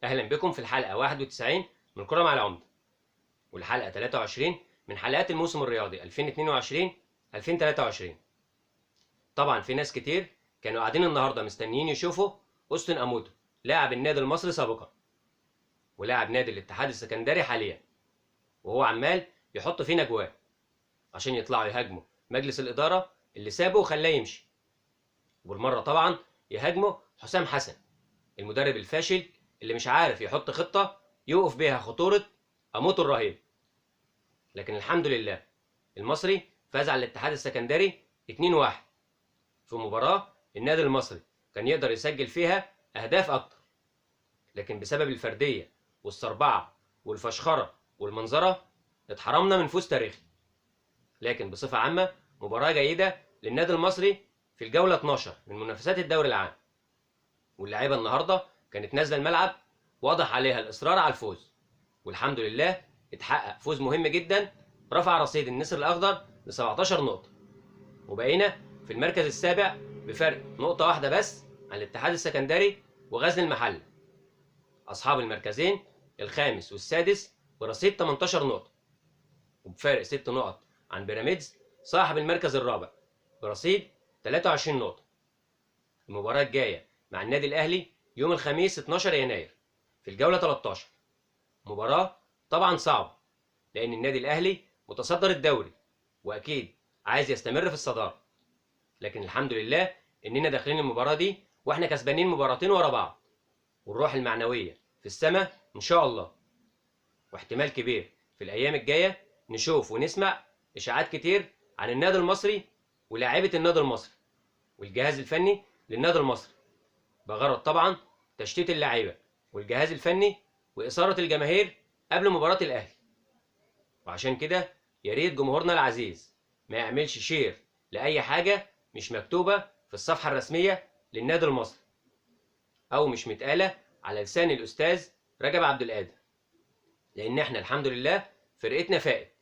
أهلا بكم في الحلقة 91 من كرة مع العمدة، والحلقة 23 من حلقات الموسم الرياضي 2022-2023. طبعا في ناس كتير كانوا قاعدين النهاردة مستنيين يشوفوا أوستن أموتو، لاعب النادي المصري سابقا ولاعب نادي الاتحاد السكندري حاليا، وهو عمال يحط فينا أجوان عشان يطلعوا يهاجموا مجلس الإدارة اللي سابه وخلاه يمشي، وبالمرة طبعا يهاجموا حسام حسن المدرب الفاشل اللي مش عارف يحط خطة يوقف بيها خطورة أموتو الرهيب. لكن الحمد لله المصري فاز على الاتحاد السكندري 2-1 في مباراة النادي المصري كان يقدر يسجل فيها أهداف أكتر، لكن بسبب الفردية والصربعة والفشخرة والمنظرة اتحرمنا من فوز تاريخي. لكن بصفة عامة مباراة جيدة للنادي المصري في الجولة 12 من منافسات الدوري العام، واللاعيبة النهاردة كانت نازلة الملعب واضح عليها الإصرار على الفوز، والحمد لله اتحقق فوز مهم جدا رفع رصيد النسر الأخضر ل 17 نقطة، وبقينا في المركز السابع بفرق نقطة واحدة بس عن الاتحاد السكندري وغزل المحلة. أصحاب المركزين الخامس والسادس برصيد 18 نقطة، وبفارق 6 نقط عن بيراميدز صاحب المركز الرابع برصيد 23 نقطة. المباراة الجاية مع النادي الأهلي يوم الخميس 12 يناير في الجولة 13. مباراة طبعا صعبة لأن النادي الأهلي متصدر الدوري وأكيد عايز يستمر في الصدارة، لكن الحمد لله إننا داخلين المباراة دي وإحنا كسبانين مباراتين ورا بعض، والروح المعنوية في السماء إن شاء الله. واحتمال كبير في الأيام الجاية نشوف ونسمع إشاعات كتير عن النادي المصري ولاعيبة النادي المصري والجهاز الفني للنادي المصري، بغرض طبعا تشتيت اللعيبة والجهاز الفني وإثارة الجماهير قبل مباراة الأهلي. وعشان كده يا ريت جمهورنا العزيز ما يعملش شير لأي حاجة مش مكتوبة في الصفحة الرسمية للنادي المصري أو مش متقالة على لسان الأستاذ رجب عبد القادر، لأن إحنا الحمد لله فرقتنا فائت،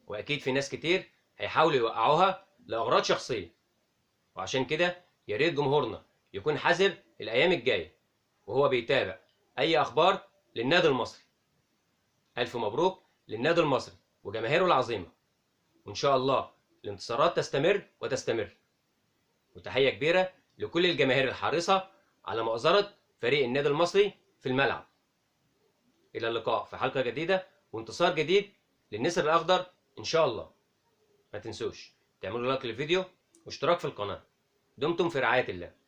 وأكيد في ناس كتير هيحاولوا يوقعوها لأغراض شخصية. وعشان كده يا ريت جمهورنا يكون حذر الأيام الجاية وهو بيتابع أي أخبار للنادي المصري. ألف مبروك للنادي المصري وجماهيره العظيمة، وإن شاء الله الانتصارات تستمر وتستمر. وتحية كبيرة لكل الجماهير الحريصة على مؤازرة فريق النادي المصري في الملعب. إلى اللقاء في حلقة جديدة وانتصار جديد للنسر الأخضر إن شاء الله. ما تنسوش تعملوا لايك للفيديو واشتراك في القناة. دمتم في رعاية الله.